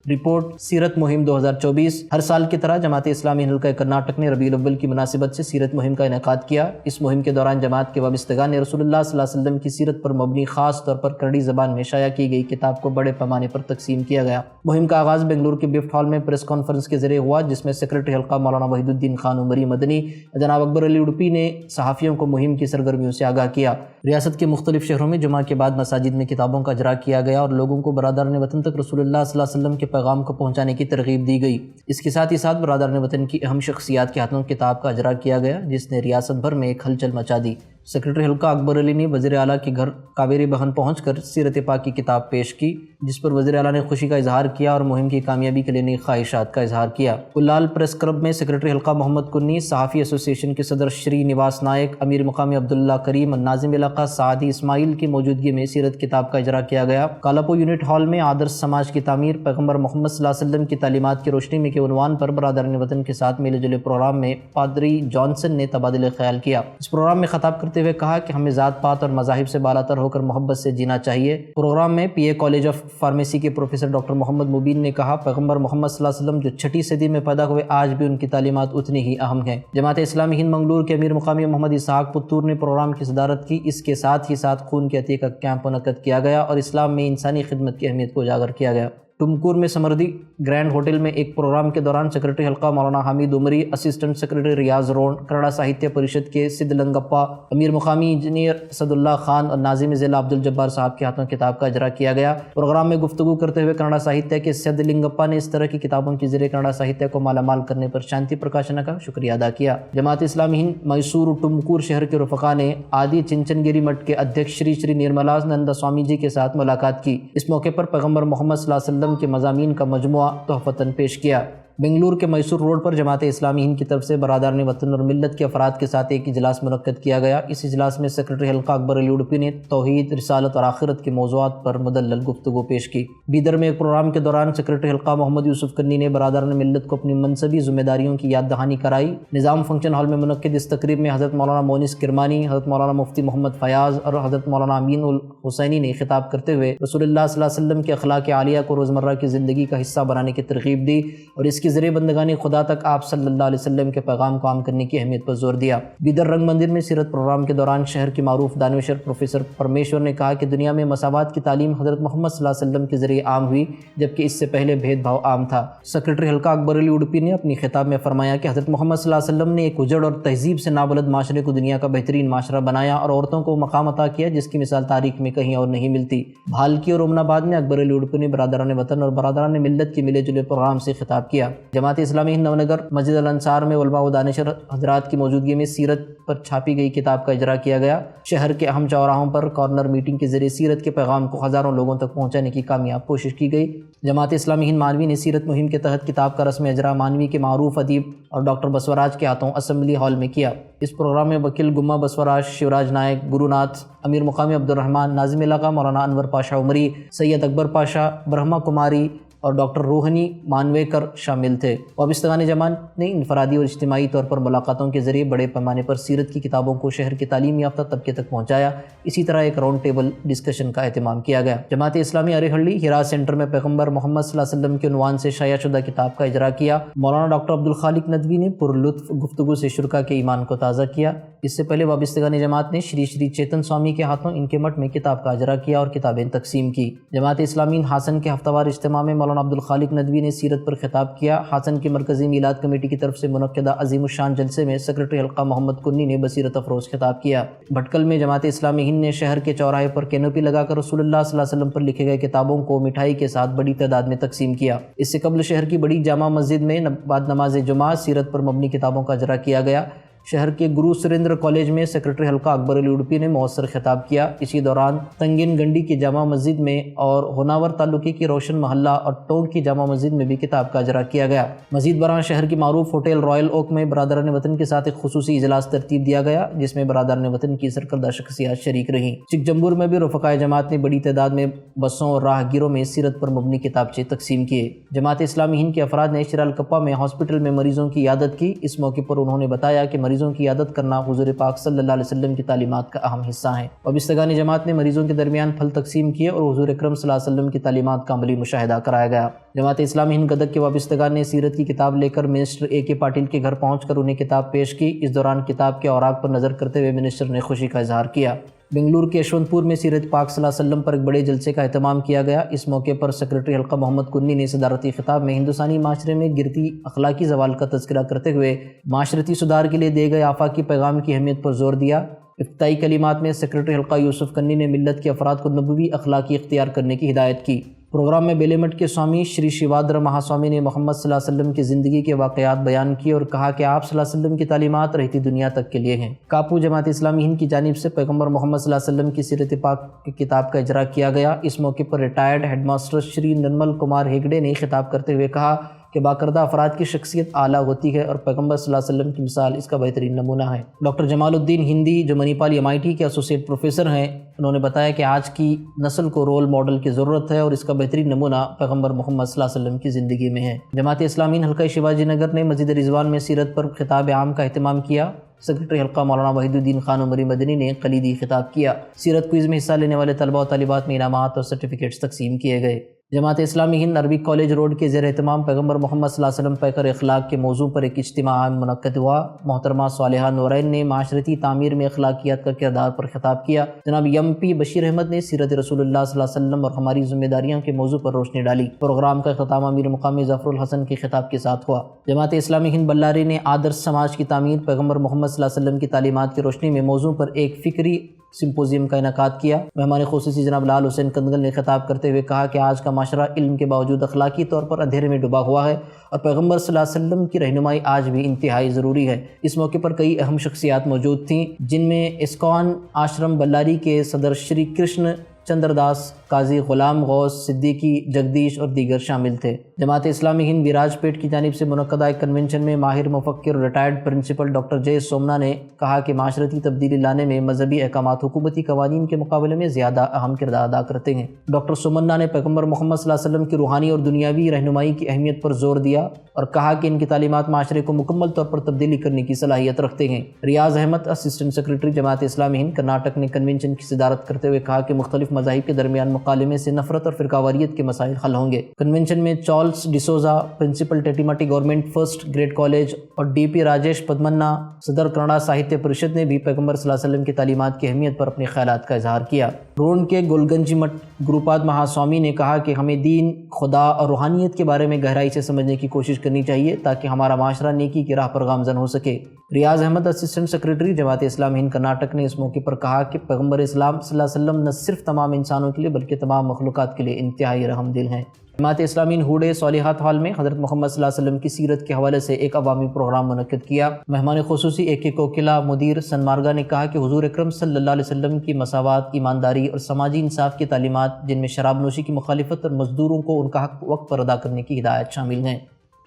Report سیرت مہم 2024۔ ہر سال کی طرح جماعت اسلامی ہند حلقہ کرناٹک نے ربیع الاول کی مناسبت سے سیرت مہم کا انعقاد کیا۔ اس مہم کے دوران جماعت کے وابستگان نے رسول اللہ صلی اللہ علیہ وسلم کی سیرت پر مبنی خاص طور پر کرڑی زبان میں شائع کی گئی کتاب کو بڑے پیمانے پر تقسیم کیا گیا۔ مہم کا آغاز بنگلور کے گفٹ ہال میں پریس کانفرنس کے ذریعے ہوا، جس میں سیکرٹری حلقہ مولانا وحید الدین خان عمری مدنی جناب اکبر علی اڈپی نے صحافیوں کو مہم کی سرگرمیوں سے آگاہ کیا۔ ریاست کے مختلف شہروں میں جمعہ کے بعد مساجد میں کتابوں کا اجرا کیا گیا اور لوگوں کو برادران وطن تک رسول اللہ صلی اللہ علیہ وسلم کے پیغام کو پہنچانے کی ترغیب دی گئی۔ اس کے ساتھ ہی برادران وطن کی اہم شخصیات کے ہاتھوں کتاب کا اجرا کیا گیا، جس نے ریاست بھر میں ایک ہلچل مچا دی۔ سیکرٹری حلقہ اکبر علی نے وزیر اعلیٰ کے گھر کاویری بہن پہنچ کر سیرت پاک کی کتاب پیش کی، جس پر وزیر اعلیٰ نے خوشی کا اظہار کیا اور مہم کی کامیابی کے لیے نیک خواہشات کا اظہار کیا۔ کلال پریس کلب میں سیکرٹری حلقہ محمد کنی، صحافی ایسوسی ایشن کے صدر شری نواس نائک، امیر مقامی عبداللہ کریم اور ناظم علاقہ سعدی اسماعیل کی موجودگی میں سیرت کتاب کا اجرا کیا گیا۔ کالاپو یونٹ ہال میں آدرش سماج کی تعمیر، پیغمبر محمد صلی اللہ علیہ وسلم کی تعلیمات کی روشنی میں کے عنوان پر برادران وطن کے ساتھ میلے جلے پروگرام میں پادری جانسن نے تبادلہ خیال کیا۔ اس پروگرام میں خطاب کرتے ہوئے کہا کہ ہمیں ذات پات اور مذاہب سے بالاتر ہو کر محبت سے جینا چاہیے۔ پروگرام میں پی اے کالج آف فارمیسی کے پروفیسر ڈاکٹر محمد مبین نے کہا، پیغمبر محمد صلی اللہ علیہ وسلم جو 6 صدی میں پیدا ہوئے، آج بھی ان کی تعلیمات اتنی ہی اہم ہیں۔ جماعت اسلامی ہند منگلور کے امیر مقامی محمد اسحاق پتور نے پروگرام کی صدارت کی۔ اس کے ساتھ خون کے عطیے کا کیمپ منعقد کیا گیا اور اسلام میں انسانی خدمت کی اہمیت کو اجاگر کیا گیا۔ ٹمکور میں سمردی گرینڈ ہوٹل میں ایک پروگرام کے دوران سیکرٹری حلقہ مولانا حمید عمری، اسسٹنٹ سیکرٹری ریاض رون، کنڑا ساہتیہ پریشد کے سدھ لنگپا، امیر مقامی انجینئر اسد اللہ خان اور ناظم ضلع عبد الجبار صاحب کے ہاتھوں کتاب کا اجرا کیا گیا۔ پروگرام میں گفتگو کرتے ہوئے کنڑا ساہتیہ کے سدھ لنگپا نے اس طرح کی کتابوں کے ذریعے کنڑا ساہتیہ کو مالا مال کرنے پر شانتی پرکاشنا کا شکریہ ادا کیا۔ جماعت اسلامی ہند میسور ٹمکور شہر کے رفقا نے آدی چنچن گیری مٹھ کے ادھیکش شری نرملا نندا سوامی جی کے ساتھ ملاقات کی۔ اس موقع پر پیغمبر محمد صلی اللہ علیہ وسلم کے مضامین کا مجموعہ تحفتاً پیش کیا۔ بنگلور کے میسور روڈ پر جماعت اسلامی ہند کی طرف سے برادران وطن اور ملت کے افراد کے ساتھ ایک اجلاس منعقد کیا گیا۔ اس اجلاس میں سیکرٹری حلقہ اکبر علی اڈپی نے توحید، رسالت اور آخرت کے موضوعات پر مدلل گفتگو پیش کی۔ بیدر میں ایک پروگرام کے دوران سیکرٹری حلقہ محمد یوسف کنی نے برادران ملت کو اپنی منصبی ذمہ داریوں کی یاد دہانی کرائی۔ نظام فنکشن ہال میں منعقد اس تقریب میں حضرت مولانا مونس کرمانی، حضرت مولانا مفتی محمد فیاض اور حضرت مولانا امین الحسینی نے خطاب کرتے ہوئے رسول اللہ صلی اللہ علیہ وسلم کے اخلاق عالیہ کو روزمرہ کی زندگی کا حصہ بنانے کی ترغیب دی اور اس کے ذریعے بندگان خدا تک آپ صلی اللہ علیہ وسلم کے پیغام کو عام کرنے کی اہمیت پر زور دیا۔ بیدر رنگ مندر میں سیرت پروگرام کے دوران شہر کے معروف دانشور پروفیسر پرمیشور نے کہا کہ دنیا میں مساوات کی تعلیم حضرت محمد صلی اللہ علیہ وسلم کے ذریعے عام ہوئی، جبکہ اس سے پہلے بھید بھاؤ عام تھا۔ سیکرٹری حلقہ اکبر علی اڈپی نے اپنی خطاب میں فرمایا کہ حضرت محمد صلی اللہ علیہ وسلم نے ایک اجڑ اور تہذیب سے نابلد معاشرے کو دنیا کا بہترین معاشرہ بنایا اور عورتوں کو مقام عطا کیا جس کی مثال تاریخ میں کہیں اور نہیں ملتی۔ بھالکی اور امن آباد میں اکبر علی اڈپی نے برادران وطن اور برادران ملت کے ملے جلے پروگرام سے خطاب کیا۔ جماعت اسلامی ہند نونگر مسجد الانصار میں علماء و دانشور حضرات کی موجودگی میں سیرت پر چھاپی گئی کتاب کا اجرا کیا گیا۔ شہر کے اہم چوراہوں پر کارنر میٹنگ کے ذریعے سیرت کے پیغام کو ہزاروں لوگوں تک پہنچانے کی کامیاب کوشش کی گئی۔ جماعت اسلامی ہند مانوی نے سیرت مہم کے تحت کتاب کا رسم اجرا مانوی کے معروف ادیب اور ڈاکٹر بسوراج کے ہاتھوں اسمبلی ہال میں کیا۔ اس پروگرام میں وکیل گما بسوراج، شیوراج نائک، گرو ناتھ، امیر مقامی عبد الرحمن، ناظم علاقہ مولانا انور پاشا عمری، سید اکبر پاشا، برہما کماری اور ڈاکٹر روہنی مانویکر شامل تھے۔ وابستگان جماعت نے انفرادی اور اجتماعی طور پر ملاقاتوں کے ذریعے بڑے پیمانے پر سیرت کی کتابوں کو شہر کے تعلیم یافتہ طبقے تک پہنچایا۔ اسی طرح ایک راؤنڈ ٹیبل ڈسکشن کا اہتمام کیا گیا۔ جماعت اسلامی ارے ہرا سینٹر میں پیغمبر محمد صلی اللہ علیہ وسلم کے عنوان سے شائع شدہ کتاب کا اجرا کیا۔ مولانا ڈاکٹر عبدالخالق ندوی نے پرلطف گفتگو سے شرکا کے ایمان کو تازہ کیا۔ اس سے پہلے وابستگان جماعت نے شری چیتن سوامی کے ہاتھوں ان کے مٹھ میں کتاب کا اجرا کیا اور کتابیں تقسیم کی۔ جماعت اسلامی ہاسن کے ہفتہ وار اجتماع میں مولانا عبدالخالق ندوی نے سیرت پر خطاب کیا۔ ہاسن کی مرکزی میلاد کمیٹی کی طرف سے منعقدہ عظیم الشان جلسے میں سیکرٹری حلقہ محمد کنی نے بصیرت افروز خطاب کیا۔ بھٹکل میں جماعت اسلامی ہند نے شہر کے چوراہے پر کینوپی لگا کر رسول اللہ صلی اللہ علیہ وسلم پر لکھے گئے کتابوں کو مٹھائی کے ساتھ بڑی تعداد میں تقسیم کیا۔ اس سے قبل شہر کی بڑی جامع مسجد میں بعد نماز جمعہ سیرت پر مبنی کتابوں کا اجرا کیا گیا۔ شہر کے گرو سریندر کالج میں سیکرٹری حلقہ اکبر علی اڈپی نے مؤثر خطاب کیا۔ اسی دوران تنگن گنڈی کی جامع مسجد میں اور ہوناور تعلقے کی روشن محلہ اور ٹونک کی جامع مسجد میں بھی کتاب کا اجرا کیا گیا۔ مزید برآں شہر کی معروف ہوٹل رائل اوک میں برادران وطن کے ساتھ ایک خصوصی اجلاس ترتیب دیا گیا، جس میں برادران وطن کی سرکردہ شخصیات شریک رہیں۔ چکجمبور میں بھی رفقائے جماعت نے بڑی تعداد میں بسوں اور راہ گیروں میں سیرت پر مبنی کتابچے تقسیم کیے۔ جماعت اسلامی ہند کے افراد نے شرالکپا میں ہاسپٹل میں مریضوں کی عیادت کی۔ اس موقع پر انہوں نے بتایا کہ مریضوں مریضوں کی عیادت کرنا حضور پاک صلی اللہ علیہ وسلم کی تعلیمات کا اہم حصہ ہیں۔ وابستگان جماعت نے مریضوں کے درمیان پھل تقسیم کیے اور حضور اکرم صلی اللہ علیہ وسلم کی تعلیمات کا عملی مشاہدہ کرایا گیا۔ جماعت اسلامی ہند گدگ کے وابستگان نے سیرت کی کتاب لے کر منسٹر اے کے پاٹل کے گھر پہنچ کر انہیں کتاب پیش کی۔ اس دوران کتاب کے اوراق پر نظر کرتے ہوئے منسٹر نے خوشی کا اظہار کیا۔ بنگلور کے یشونت پور میں سیرت پاک صلی اللہ علیہ وسلم پر ایک بڑے جلسے کا اہتمام کیا گیا۔ اس موقع پر سیکرٹری حلقہ محمد کنی نے صدارتی خطاب میں ہندوستانی معاشرے میں گرتی اخلاقی زوال کا تذکرہ کرتے ہوئے معاشرتی سدھار کے لیے دیے گئے آفاقی پیغام کی اہمیت پر زور دیا۔ افتتاحی کلمات میں سیکرٹری حلقہ یوسف کنی نے ملت کے افراد کو نبوی اخلاقی اختیار کرنے کی ہدایت کی۔ پروگرام میں بیلے مٹھ کے سوامی شری شیوادر مہاسوامی نے محمد صلی اللہ علیہ وسلم کی زندگی کے واقعات بیان کیے اور کہا کہ آپ صلی اللہ علیہ وسلم کی تعلیمات رہتی دنیا تک کے لیے ہیں۔ کاپو جماعت اسلامی ہند کی جانب سے پیغمبر محمد صلی اللہ علیہ وسلم کی سیرت پاک کی کتاب کا اجرا کیا گیا۔ اس موقع پر ریٹائرڈ ہیڈ ماسٹر شری نرمل کمار ہیگڑے نے خطاب کرتے ہوئے کہا کہ باکردہ افراد کی شخصیت اعلیٰ ہوتی ہے اور پیغمبر صلی اللہ علیہ وسلم کی مثال اس کا بہترین نمونہ ہے۔ ڈاکٹر جمال الدین ہندی جو منی پال MIT کے ایسوسیٹ پروفیسر ہیں، انہوں نے بتایا کہ آج کی نسل کو رول ماڈل کی ضرورت ہے اور اس کا بہترین نمونہ پیغمبر محمد صلی اللہ علیہ وسلم کی زندگی میں ہے۔ جماعت اسلامی حلقہ شیواجی نگر نے مسجد رضوان میں سیرت پر خطاب عام کا اہتمام کیا۔ سیکرٹری حلقہ مولانا وحید الدین خان عمری مدنی نے کلیدی خطاب کیا۔ سیرت کوئز میں حصہ لینے والے طلبہ و طالبات میں انعامات اور سرٹیفکیٹس تقسیم کیے گئے۔ جماعت اسلامی ہند عربی کالج روڈ کے زیر اہتمام پیغمبر محمد صلی اللہ علیہ وسلم پیکر اخلاق کے موضوع پر ایک اجتماع عام منعقد ہوا۔ محترمہ صالحہ نورین نے معاشرتی تعمیر میں اخلاقیات کا کردار پر خطاب کیا۔ جناب MP بشیر احمد نے سیرت رسول اللہ صلی اللہ علیہ وسلم اور ہماری ذمہ داریاں کے موضوع پر روشنی ڈالی۔ پروگرام کا اختتام امیر مقامی ظفر الحسن کے خطاب کے ساتھ ہوا۔ جماعت اسلامی ہند بلاری نے آدرش سماج کی تعمیر پیغمبر محمد صلی اللہ علیہ وسلم کی تعلیمات کی روشنی میں موضوع پر ایک فکری سمپوزیم کا انعقاد کیا۔ مہمان خصوصی جناب لال حسین کندگل نے خطاب کرتے ہوئے کہا کہ آج کا معاشرہ علم کے باوجود اخلاقی طور پر اندھیرے میں ڈوبا ہوا ہے اور پیغمبر صلی اللہ علیہ وسلم کی رہنمائی آج بھی انتہائی ضروری ہے۔ اس موقع پر کئی اہم شخصیات موجود تھیں، جن میں اسکان آشرم بلاری کے صدر شری کرشن چندر داس، قاضی غلام غوث صدیقی، جگدیش اور دیگر شامل تھے۔ جماعت اسلامی ہند ویراج پیٹ کی جانب سے منعقدہ ایک کنونشن میں ماہر مفکر اور ریٹائرڈ پرنسپل ڈاکٹر جے سومنا نے کہا کہ معاشرتی تبدیلی لانے میں مذہبی احکامات حکومتی قوانین کے مقابلے میں زیادہ اہم کردار ادا کرتے ہیں۔ ڈاکٹر سومنا نے پیغمبر محمد صلی اللہ علیہ وسلم کی روحانی اور دنیاوی رہنمائی کی اہمیت پر زور دیا اور کہا کہ ان کی تعلیمات معاشرے کو مکمل طور پر تبدیلی کرنے کی صلاحیت رکھتے ہیں۔ ریاض احمد اسسٹنٹ سیکرٹری جماعت اسلامی ہند کرناٹک نے کنونشن کی صدارت کرتے ہوئے کہا کہ مختلف مذاہب کے درمیان مکالمے سے نفرت اور فرقہ واریت کے مسائل حل ہوں گے۔ کنونشن میں Charles D'Souza, principal Thithimathi government first grade college, اور DP راجیش پدمنا، صدر کنڑا ساہتیہ پریشد نے بھی پیغمبر صلی اللہ علیہ وسلم کی تعلیمات کی اہمیت پر اپنے خیالات کا اظہار کیا۔ رون کے گولگنجی مٹھ گروپاد مہاسوامی نے کہا کہ ہمیں دین، خدا اور روحانیت کے بارے میں گہرائی سے سمجھنے کی کوشش کرنی چاہیے تاکہ ہمارا معاشرہ نیکی کی راہ پر گامزن ہو سکے۔ ریاض احمد اسسٹنٹ سیکرٹری جماعت اسلامی ہند کرناٹک نے اس موقع پر کہا کہ پیغمبر اسلام صلی اللہ علیہ وسلم نہ صرف تمام انسانوں کے لیے بلکہ تمام مخلوقات کے لیے انتہائی رحم دل ہیں۔ جماعت اسلامی ہند ہوڈے صالحات ہال میں حضرت محمد صلی اللہ علیہ وسلم کی سیرت کے حوالے سے ایک عوامی پروگرام منعقد کیا۔ مہمان خصوصی AK کوکلا مدیر سنمارگا نے کہا کہ حضور اکرم صلی اللہ علیہ وسلم کی مساوات، ایمانداری اور سماجی انصاف کی تعلیمات، جن میں شراب نوشی کی مخالفت اور مزدوروں کو ان کا حق وقت پر ادا کرنے کی ہدایت شامل ہیں۔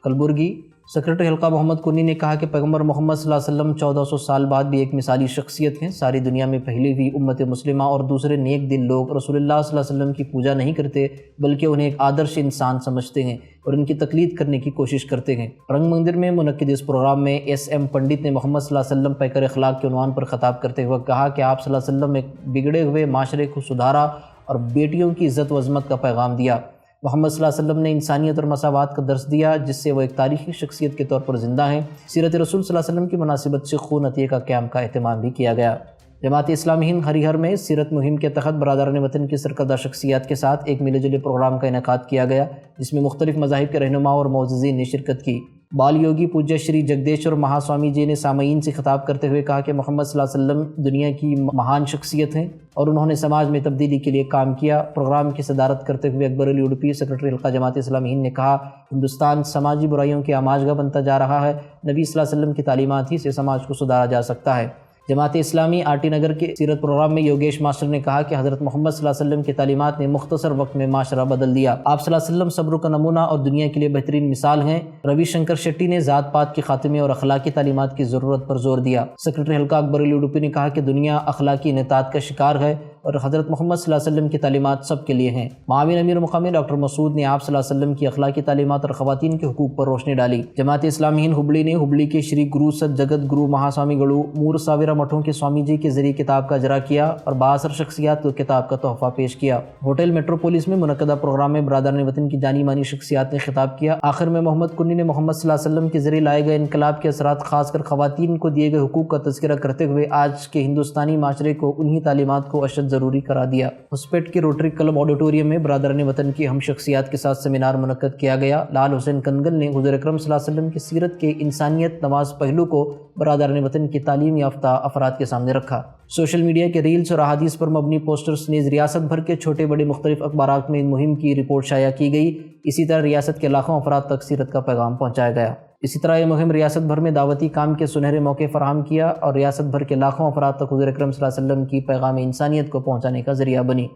کلبرگی سیکرٹری حلقہ محمد کنی نے کہا کہ پیغمبر محمد صلی اللہ علیہ وسلم 1400 سال بعد بھی ایک مثالی شخصیت ہیں۔ ساری دنیا میں پہلے بھی امت مسلمہ اور دوسرے نیک دل لوگ رسول اللہ صلی اللہ علیہ وسلم کی پوجا نہیں کرتے بلکہ انہیں ایک آدرش انسان سمجھتے ہیں اور ان کی تقلید کرنے کی کوشش کرتے ہیں۔ رنگ مندر میں منعقد اس پروگرام میں SM پنڈت نے محمد صلی اللہ علیہ وسلم پیکر اخلاق کے عنوان پر خطاب کرتے ہوئے کہا کہ آپ صلی اللہ علیہ وسلم ایک بگڑے ہوئے معاشرے کو سدھارا اور بیٹیوں کی عزت و عظمت کا پیغام دیا۔ محمد صلی اللہ علیہ وسلم نے انسانیت اور مساوات کا درس دیا جس سے وہ ایک تاریخی شخصیت کے طور پر زندہ ہیں۔ سیرت رسول صلی اللہ علیہ وسلم کی مناسبت سے خون عطیہ کا کیمپ کا اہتمام بھی کیا گیا۔ جماعت اسلامی ہند ہریہر میں سیرت مہم کے تحت برادران وطن کی سرکردہ شخصیات کے ساتھ ایک ملے جلے پروگرام کا انعقاد کیا گیا جس میں مختلف مذاہب کے رہنما اور معززین نے شرکت کی۔ بال یوگی پوجیہ شری جگدیشور مہاسوامی جی نے سامعین سے خطاب کرتے ہوئے کہا کہ محمد صلی اللہ علیہ وسلم دنیا کی مہان شخصیت ہیں اور انہوں نے سماج میں تبدیلی کے لیے کام کیا۔ پروگرام کی صدارت کرتے ہوئے اکبر علی اڈوپی سیکرٹری حلقہ جماعت اسلامی ہند نے کہا ہندوستان سماجی برائیوں کے آماجگاہ بنتا جا رہا ہے، نبی صلی اللہ علیہ وسلم کی تعلیمات ہی سے سماج کو سدھارا جا سکتا ہے۔ جماعت اسلامی RT نگر کے سیرت پروگرام میں یوگیش ماسٹر نے کہا کہ حضرت محمد صلی اللہ علیہ وسلم کی تعلیمات نے مختصر وقت میں معاشرہ بدل دیا۔ آپ صلی اللہ علیہ وسلم صبر کا نمونہ اور دنیا کے لیے بہترین مثال ہیں۔ روی شنکر شیٹی نے ذات پات کے خاتمے اور اخلاقی تعلیمات کی ضرورت پر زور دیا۔ سیکرٹری حلقہ اکبر علی اڈوپی نے کہا کہ دنیا اخلاقی انحطاط کا شکار ہے اور حضرت محمد صلی اللہ علیہ وسلم کی تعلیمات سب کے لیے ہیں۔ معاون امیر مقامی ڈاکٹر مسعود نے آپ صلی اللہ علیہ وسلم کی اخلاقی تعلیمات اور خواتین کے حقوق پر روشنی ڈالی۔ جماعت اسلامی ہند ہبلی نے ہبلی کے شری گرو ست جگت گرو مہاسوامی گڑو مور ساویرا مٹھوں کے سوامی جی کے ذریعے کتاب کا اجرا کیا اور بااثر شخصیات کو کتاب کا تحفہ پیش کیا۔ ہوٹل میٹروپولس میں منعقدہ پروگرام میں برادران وطن کی جانی مانی شخصیات نے خطاب کیا۔ آخر میں محمد کنی نے محمد صلی اللہ علیہ وسلم کے ذریعے لائے گئے انقلاب کے اثرات، خاص کر خواتین کو دیے گئے حقوق کا تذکرہ کرتے ہوئے آج کے ہندوستانی معاشرے کو انہی تعلیمات کو اشد ضروری قرار دیا۔ ہسپیٹ کے روٹری کلب آڈیٹوریم میں برادران وطن کی اہم شخصیات کے ساتھ سیمینار منعقد کیا گیا۔ لال حسین کنگل نے حضور اکرم صلی اللہ علیہ وسلم کی سیرت کے انسانیت نواز پہلو کو برادران وطن کی تعلیم یافتہ افراد کے سامنے رکھا۔ سوشل میڈیا کے ریلز اور احادیث پر مبنی پوسٹرز نیز ریاست بھر کے چھوٹے بڑے مختلف اخبارات میں ان مہم کی رپورٹ شائع کی گئی۔ اسی طرح ریاست کے لاکھوں افراد تک سیرت کا پیغام پہنچایا گیا۔ اسی طرح یہ مہم ریاست بھر میں دعوتی کام کے سنہرے موقع فراہم کیا اور ریاست بھر کے لاکھوں افراد تک حضور اکرم صلی اللہ علیہ وسلم کی پیغام انسانیت کو پہنچانے کا ذریعہ بنی۔